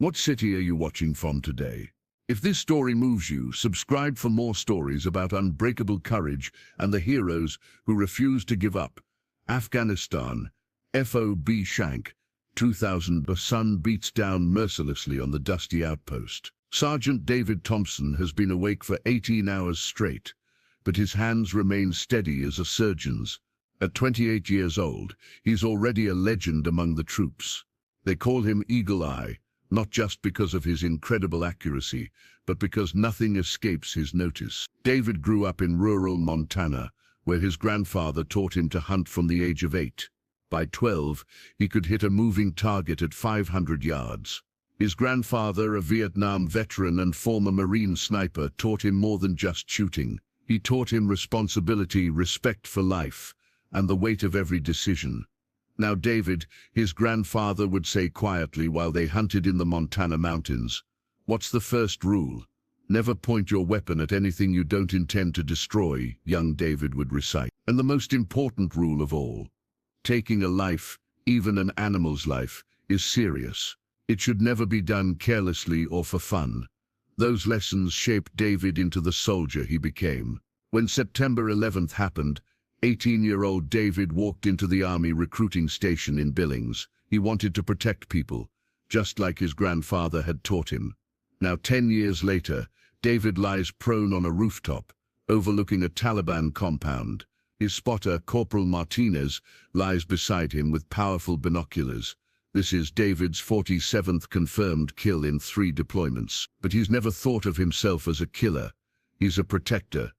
What city are you watching from today? If this story moves you, subscribe for more stories about unbreakable courage and the heroes who refuse to give up. Afghanistan, FOB Shank, 2000. The sun beats down mercilessly on the dusty outpost. Sergeant David Thompson has been awake for 18 hours straight, but his hands remain steady as a surgeon's. At 28 years old, he's already a legend among the troops. They call him Eagle Eye, not just because of his incredible accuracy, but because nothing escapes his notice. David grew up in rural Montana, where his grandfather taught him to hunt from the age of 8. By 12, he could hit a moving target at 500 yards. His grandfather, a Vietnam veteran and former Marine sniper, taught him more than just shooting. He taught him responsibility, respect for life, and the weight of every decision. Now David, his grandfather, would say quietly while they hunted in the Montana mountains, "What's the first rule? Never point your weapon at anything you don't intend to destroy," young David would recite. And the most important rule of all, taking a life, even an animal's life, is serious. It should never be done carelessly or for fun. Those lessons shaped David into the soldier he became. When September 11th happened, 18-year-old David walked into the Army recruiting station in Billings. He wanted to protect people, just like his grandfather had taught him. Now 10 years later, David lies prone on a rooftop, overlooking a Taliban compound. His spotter, Corporal Martinez, lies beside him with powerful binoculars. This is David's 47th confirmed kill in 3 deployments. But he's never thought of himself as a killer. He's a protector.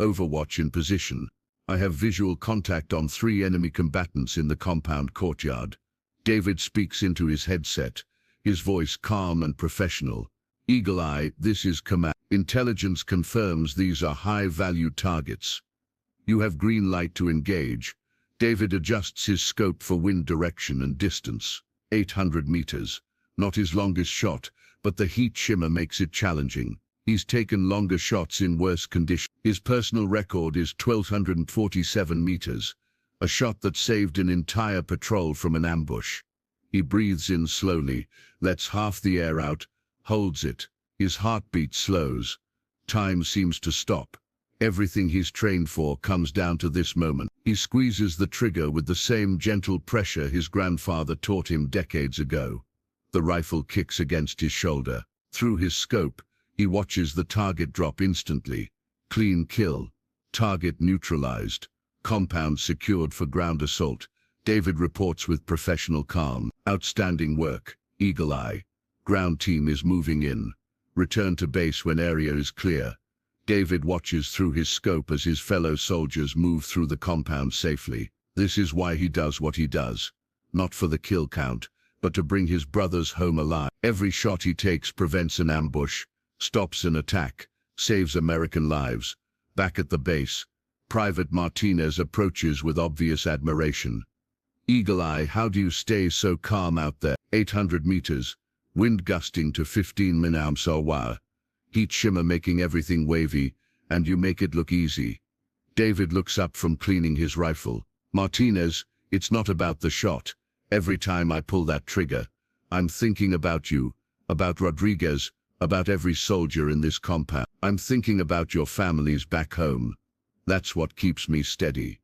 Overwatch in position. I have visual contact on 3 enemy combatants in the compound courtyard. David speaks into his headset, his voice calm and professional. "Eagle Eye, this is command. Intelligence confirms these are high-value targets. You have green light to engage." David adjusts his scope for wind direction and distance. 800 meters. Not his longest shot, but the heat shimmer makes it challenging. He's taken longer shots in worse conditions. His personal record is 1,247 meters, a shot that saved an entire patrol from an ambush. He breathes in slowly, lets half the air out, holds it. His heartbeat slows. Time seems to stop. Everything he's trained for comes down to this moment. He squeezes the trigger with the same gentle pressure his grandfather taught him decades ago. The rifle kicks against his shoulder. Through his scope, he watches the target drop instantly. Clean kill. Target neutralized. Compound secured for ground assault. David reports with professional calm. "Outstanding work, Eagle Eye. Ground team is moving in. Return to base when area is clear." David watches through his scope as his fellow soldiers move through the compound safely. This is why he does what he does. Not for the kill count, but to bring his brothers home alive. Every shot he takes prevents an ambush, stops an attack, saves American lives. Back at the base, Private Martinez approaches with obvious admiration. "Eagle Eye, how do you stay so calm out there?" 800 meters, wind gusting to 15 mph. Heat shimmer making everything wavy, and you make it look easy. David looks up from cleaning his rifle. "Martinez, it's not about the shot. Every time I pull that trigger, I'm thinking about you, about Rodriguez, about every soldier in this compound. I'm thinking about your families back home. That's what keeps me steady."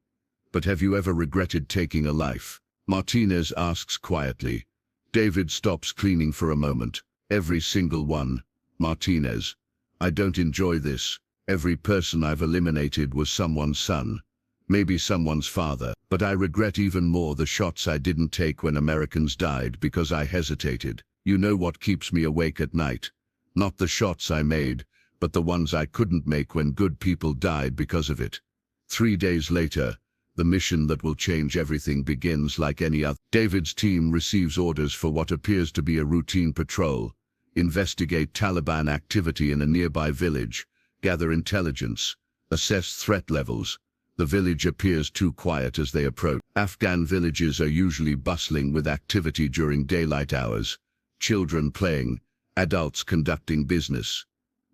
"But have you ever regretted taking a life?" Martinez asks quietly. David stops cleaning for a moment. "Every single one, Martinez. I don't enjoy this. Every person I've eliminated was someone's son, maybe someone's father. But I regret even more the shots I didn't take when Americans died because I hesitated. You know what keeps me awake at night? Not the shots I made, but the ones I couldn't make when good people died because of it." 3 days later, the mission that will change everything begins like any other. David's team receives orders for what appears to be a routine patrol. Investigate Taliban activity in a nearby village, gather intelligence, assess threat levels. The village appears too quiet as they approach. Afghan villages are usually bustling with activity during daylight hours. Children playing, adults conducting business.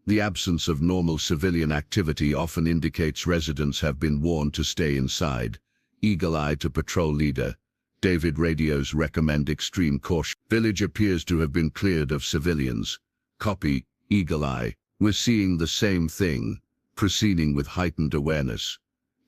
The absence of normal civilian activity often indicates residents have been warned to stay inside. Eagle Eye to patrol leader. David radios recommend extreme caution. Village appears to have been cleared of civilians. Copy, Eagle Eye. We're seeing the same thing, proceeding with heightened awareness.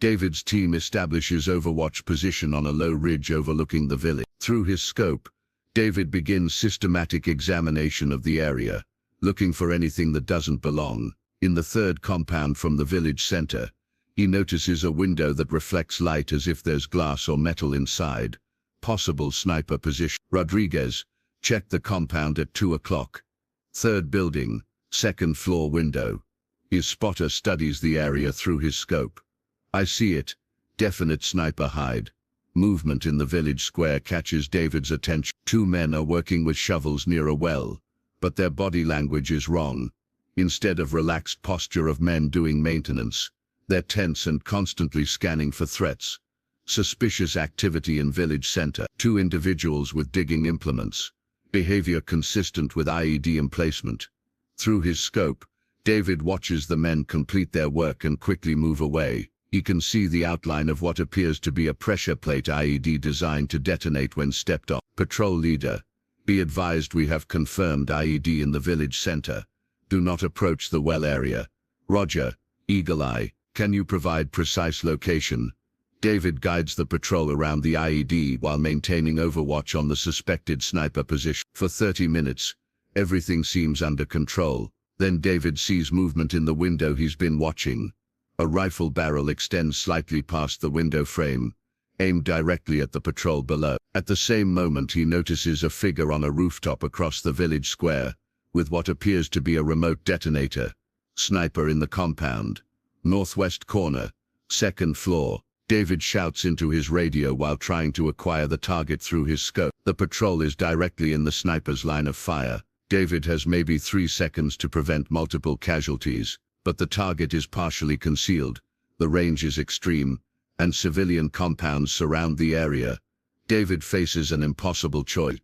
David's team establishes overwatch position on a low ridge overlooking the village. Through his scope, David begins systematic examination of the area, looking for anything that doesn't belong. In the third compound from the village center, he notices a window that reflects light as if there's glass or metal inside. Possible sniper position. Rodriguez, check the compound at 2 o'clock. Third building, second floor window. His spotter studies the area through his scope. I see it. Definite sniper hide. Movement in the village square catches David's attention. 2 men are working with shovels near a well, but their body language is wrong. Instead of relaxed posture of men doing maintenance, they're tense and constantly scanning for threats. Suspicious activity in village center. 2 individuals with digging implements. Behavior consistent with IED emplacement. Through his scope, David watches the men complete their work and quickly move away. He can see the outline of what appears to be a pressure plate IED designed to detonate when stepped on. Patrol leader, be advised we have confirmed IED in the village center. Do not approach the well area. Roger, Eagle Eye, can you provide precise location? David guides the patrol around the IED while maintaining overwatch on the suspected sniper position. For 30 minutes, everything seems under control. Then David sees movement in the window he's been watching. A rifle barrel extends slightly past the window frame, aimed directly at the patrol below. At the same moment he notices a figure on a rooftop across the village square, with what appears to be a remote detonator. Sniper in the compound. Northwest corner, second floor. David shouts into his radio while trying to acquire the target through his scope. The patrol is directly in the sniper's line of fire. David has maybe 3 seconds to prevent multiple casualties, but the target is partially concealed. The range is extreme, and civilian compounds surround the area. David faces an impossible choice.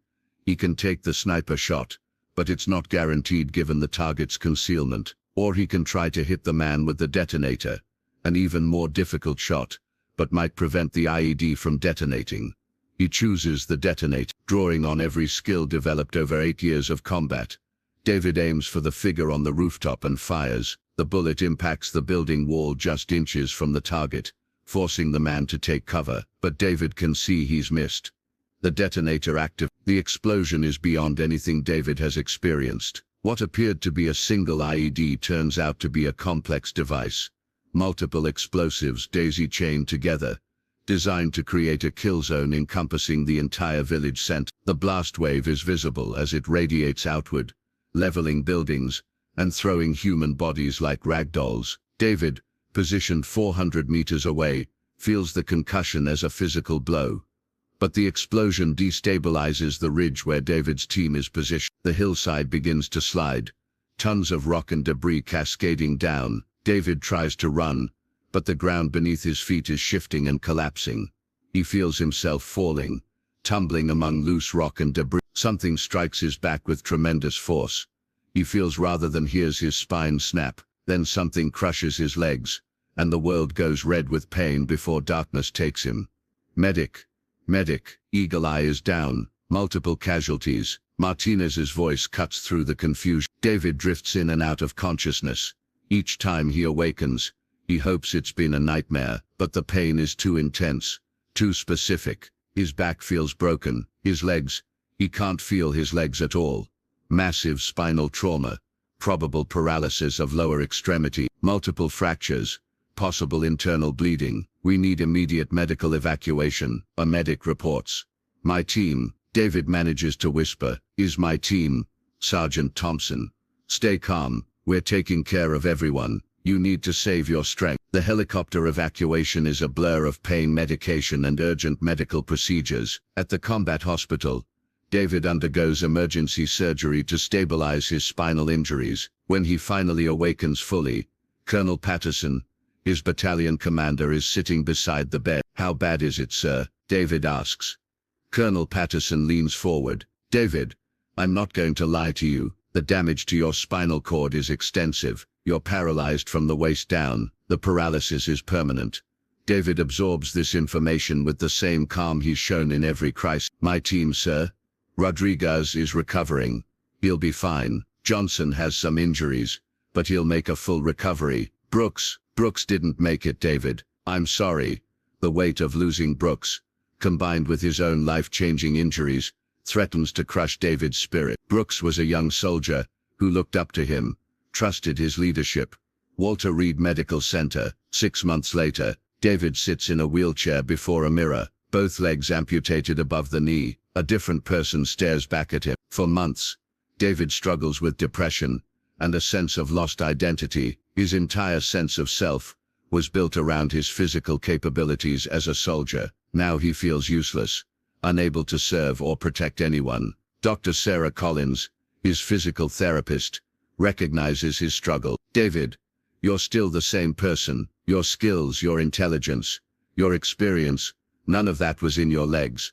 He can take the sniper shot, but it's not guaranteed given the target's concealment. Or he can try to hit the man with the detonator, an even more difficult shot, but might prevent the IED from detonating. He chooses the detonator, drawing on every skill developed over 8 years of combat. David aims for the figure on the rooftop and fires. The bullet impacts the building wall just inches from the target, forcing the man to take cover, but David can see he's missed. The detonator active. The explosion is beyond anything David has experienced. What appeared to be a single IED turns out to be a complex device. Multiple explosives daisy-chained together, designed to create a kill zone encompassing the entire village center. The blast wave is visible as it radiates outward, leveling buildings and throwing human bodies like ragdolls. David, positioned 400 meters away, feels the concussion as a physical blow. But the explosion destabilizes the ridge where David's team is positioned. The hillside begins to slide, tons of rock and debris cascading down. David tries to run, but the ground beneath his feet is shifting and collapsing. He feels himself falling, tumbling among loose rock and debris. Something strikes his back with tremendous force. He feels rather than hears his spine snap. Then something crushes his legs, and the world goes red with pain before darkness takes him. Medic. Medic. Eagle Eye is down. Multiple casualties. Martinez's voice cuts through the confusion. David drifts in and out of consciousness. Each time he awakens, he hopes it's been a nightmare, but the pain is too intense, too specific. His back feels broken. His legs. He can't feel his legs at all. Massive spinal trauma. Probable paralysis of lower extremity. Multiple fractures. Possible internal bleeding. We need immediate medical evacuation. A medic reports. My team. David manages to whisper, is my team. Sergeant Thompson. Stay calm. We're taking care of everyone. You need to save your strength. The helicopter evacuation is a blur of pain medication and urgent medical procedures. At the combat hospital, David undergoes emergency surgery to stabilize his spinal injuries. When he finally awakens fully, Colonel Patterson, his battalion commander, is sitting beside the bed. How bad is it, sir? David asks. Colonel Patterson leans forward. David, I'm not going to lie to you. The damage to your spinal cord is extensive. You're paralyzed from the waist down. The paralysis is permanent. David absorbs this information with the same calm he's shown in every crisis. My team, sir. Rodriguez is recovering. He'll be fine. Johnson has some injuries, but he'll make a full recovery. Brooks didn't make it, David. I'm sorry. The weight of losing Brooks, combined with his own life-changing injuries, threatens to crush David's spirit. Brooks was a young soldier who looked up to him, trusted his leadership. Walter Reed Medical Center. 6 months later, David sits in a wheelchair before a mirror, both legs amputated above the knee. A different person stares back at him. For months, David struggles with depression and a sense of lost identity. His entire sense of self was built around his physical capabilities as a soldier. Now he feels useless, unable to serve or protect anyone. Dr. Sarah Collins, his physical therapist, recognizes his struggle. David, you're still the same person. Your skills, your intelligence, your experience, none of that was in your legs.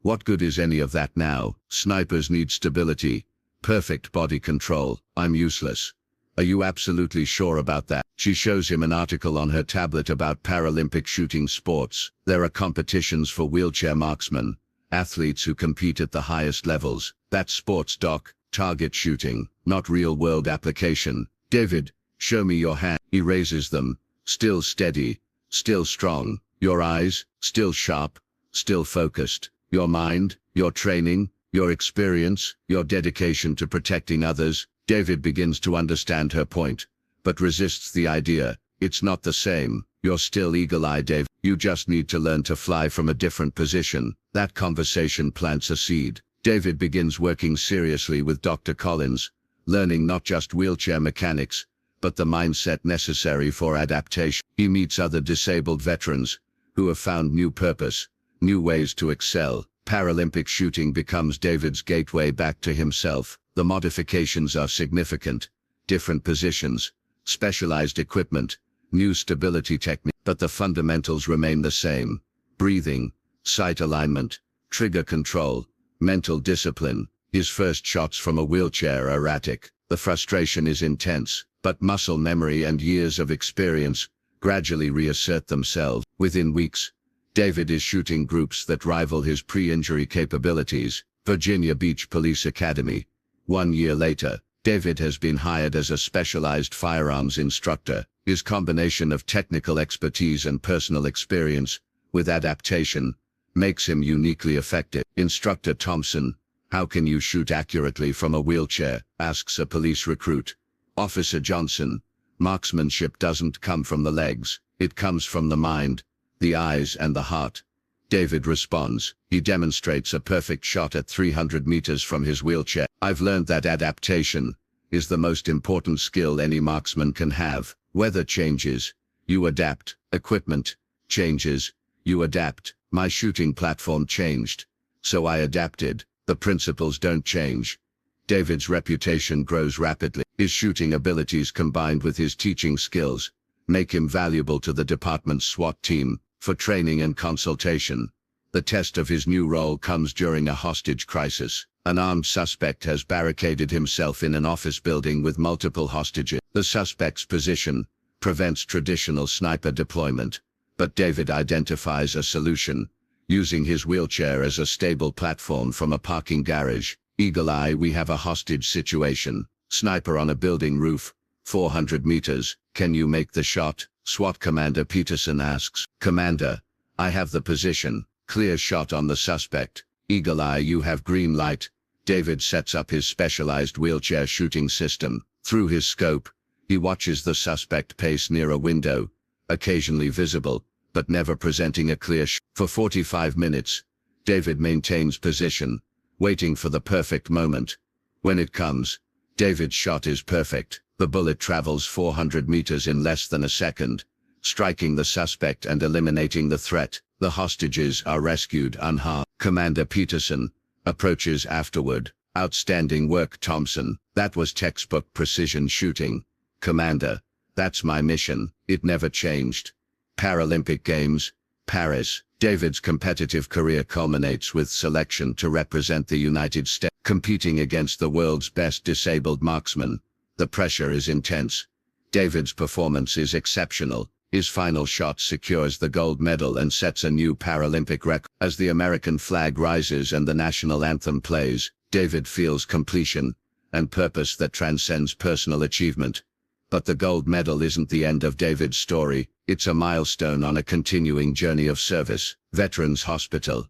What good is any of that now? Snipers need stability, perfect body control. I'm useless. Are you absolutely sure about that? She shows him an article on her tablet about Paralympic shooting sports. There are competitions for wheelchair marksmen, athletes who compete at the highest levels. That's sports, doc. Target shooting, not real-world application. David, show me your hand. He raises them. Still steady, still strong. Your eyes, still sharp, still focused. Your mind, your training, your experience, your dedication to protecting others. David begins to understand her point, but resists the idea. It's not the same. You're still eagle-eyed, Dave. You just need to learn to fly from a different position. That conversation plants a seed. David begins working seriously with Dr. Collins, learning not just wheelchair mechanics, but the mindset necessary for adaptation. He meets other disabled veterans who have found new purpose, new ways to excel. Paralympic shooting becomes David's gateway back to himself. The modifications are significant. Different positions, specialized equipment, new stability technique, but the fundamentals remain the same. Breathing, sight alignment, trigger control, mental discipline. His first shots from a wheelchair are erratic. The frustration is intense, but muscle memory and years of experience gradually reassert themselves. Within weeks, David is shooting groups that rival his pre-injury capabilities. Virginia Beach Police Academy. 1 year later, David has been hired as a specialized firearms instructor. His combination of technical expertise and personal experience, with adaptation, makes him uniquely effective. Instructor Thompson, how can you shoot accurately from a wheelchair? Asks a police recruit. Officer Johnson, marksmanship doesn't come from the legs, it comes from the mind, the eyes and the heart. David responds. He demonstrates a perfect shot at 300 meters from his wheelchair. I've learned that adaptation is the most important skill any marksman can have. Weather changes, you adapt. Equipment changes, you adapt. My shooting platform changed, so I adapted. The principles don't change. David's reputation grows rapidly. His shooting abilities combined with his teaching skills make him valuable to the department's SWAT team for training and consultation. The test of his new role comes during a hostage crisis. An armed suspect has barricaded himself in an office building with multiple hostages. The suspect's position prevents traditional sniper deployment, but David identifies a solution, using his wheelchair as a stable platform from a parking garage. Eagle Eye, we have a hostage situation. Sniper on a building roof, 400 meters. Can you make the shot? SWAT Commander Peterson asks. Commander, I have the position. Clear shot on the suspect. Eagle Eye, you have green light. David sets up his specialized wheelchair shooting system. Through his scope, he watches the suspect pace near a window, occasionally visible, but never presenting a clear shot. For 45 minutes, David maintains position, waiting for the perfect moment. When it comes, David's shot is perfect. The bullet travels 400 meters in less than a second, striking the suspect and eliminating the threat. The hostages are rescued unharmed. Commander Peterson approaches afterward. Outstanding work, Thompson. That was textbook precision shooting. Commander, that's my mission. It never changed. Paralympic Games, Paris. David's competitive career culminates with selection to represent the United States, competing against the world's best disabled marksmen. The pressure is intense. David's performance is exceptional. His final shot secures the gold medal and sets a new Paralympic record. As the American flag rises and the national anthem plays, David feels completion and purpose that transcends personal achievement. But the gold medal isn't the end of David's story. It's a milestone on a continuing journey of service. Veterans Hospital.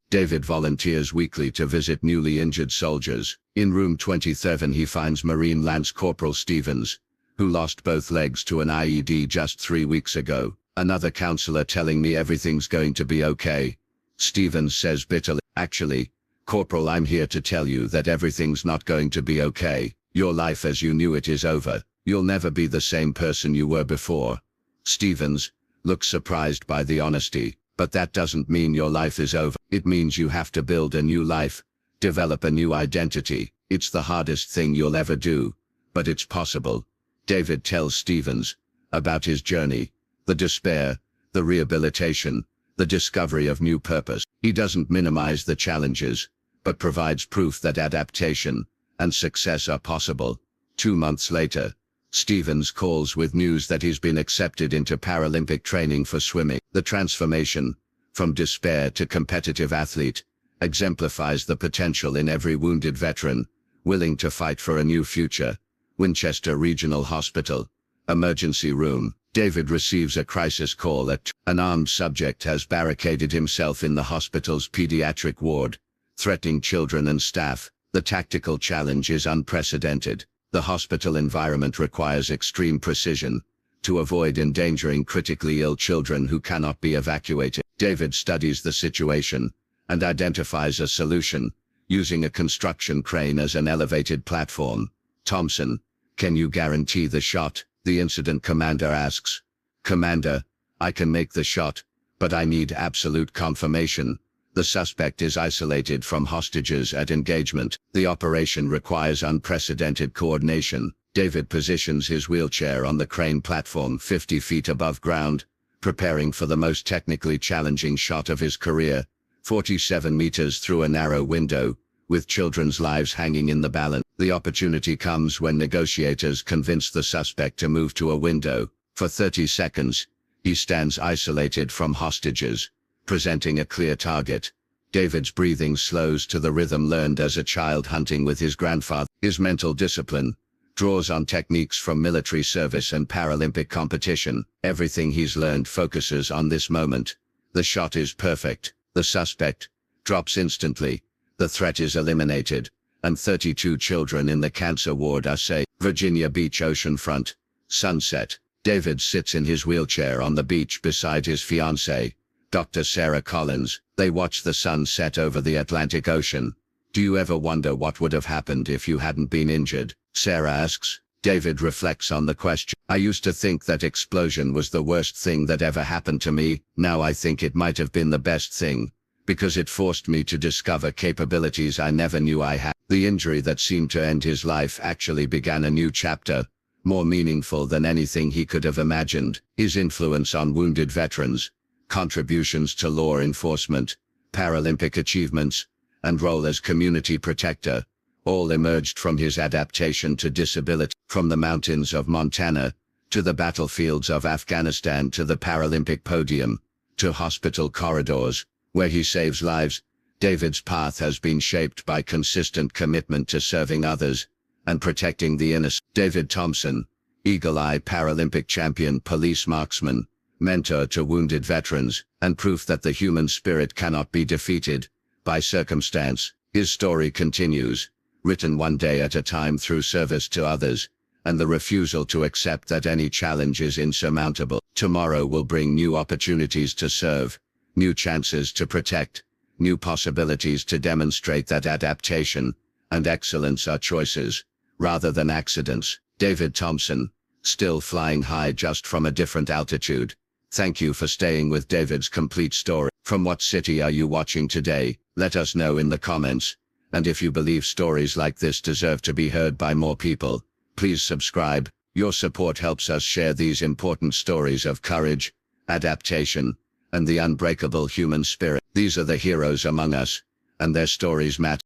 David volunteers weekly to visit newly injured soldiers. In room 27 he finds Marine Lance Corporal Stevens, who lost both legs to an IED just 3 weeks ago. Another counselor telling me everything's going to be okay. Stevens says bitterly, "Actually, Corporal, I'm here to tell you that everything's not going to be okay. Your life as you knew it is over. You'll never be the same person you were before." Stevens looks surprised by the honesty. "But that doesn't mean your life is over. It means you have to build a new life, develop a new identity. It's the hardest thing you'll ever do, but it's possible." David tells Stevens about his journey, the despair, the rehabilitation, the discovery of new purpose. He doesn't minimize the challenges, but provides proof that adaptation and success are possible. 2 months later, Stevens calls with news that he's been accepted into Paralympic training for swimming. The transformation, from despair to competitive athlete, exemplifies the potential in every wounded veteran, willing to fight for a new future. Winchester Regional Hospital. Emergency room. David receives a crisis call at an armed subject has barricaded himself in the hospital's pediatric ward, threatening children and staff. The tactical challenge is unprecedented. The hospital environment requires extreme precision to avoid endangering critically ill children who cannot be evacuated. David studies the situation and identifies a solution, using a construction crane as an elevated platform. "Thompson, can you guarantee the shot?" the incident commander asks. "Commander, I can make the shot, but I need absolute confirmation. The suspect is isolated from hostages at engagement. The operation requires unprecedented coordination." David positions his wheelchair on the crane platform 50 feet above ground, preparing for the most technically challenging shot of his career, 47 meters through a narrow window, with children's lives hanging in the balance. The opportunity comes when negotiators convince the suspect to move to a window. For 30 seconds, he stands isolated from hostages, presenting a clear target. David's breathing slows to the rhythm learned as a child hunting with his grandfather. His mental discipline draws on techniques from military service and Paralympic competition. Everything he's learned focuses on this moment. The shot is perfect. The suspect drops instantly. The threat is eliminated, and 32 children in the cancer ward are saved. Virginia Beach oceanfront. Sunset. David sits in his wheelchair on the beach beside his fiancée, Dr. Sarah Collins. They watch the sun set over the Atlantic Ocean. "Do you ever wonder what would have happened if you hadn't been injured?" Sarah asks. David reflects on the question. "I used to think that explosion was the worst thing that ever happened to me. Now I think it might have been the best thing, because it forced me to discover capabilities I never knew I had." The injury that seemed to end his life actually began a new chapter, more meaningful than anything he could have imagined. His influence on wounded veterans, contributions to law enforcement, Paralympic achievements, and role as community protector, all emerged from his adaptation to disability. From the mountains of Montana, to the battlefields of Afghanistan, to the Paralympic podium, to hospital corridors, where he saves lives, David's path has been shaped by consistent commitment to serving others and protecting the innocent. David Thompson, eagle-eye Paralympic champion, police marksman, mentor to wounded veterans, and proof that the human spirit cannot be defeated by circumstance. His story continues, written one day at a time through service to others, and the refusal to accept that any challenge is insurmountable. Tomorrow will bring new opportunities to serve, new chances to protect, new possibilities to demonstrate that adaptation and excellence are choices, rather than accidents. David Thompson, still flying high just from a different altitude. Thank you for staying with David's complete story. From what city are you watching today? Let us know in the comments. And if you believe stories like this deserve to be heard by more people, please subscribe. Your support helps us share these important stories of courage, adaptation, and the unbreakable human spirit. These are the heroes among us, and their stories matter.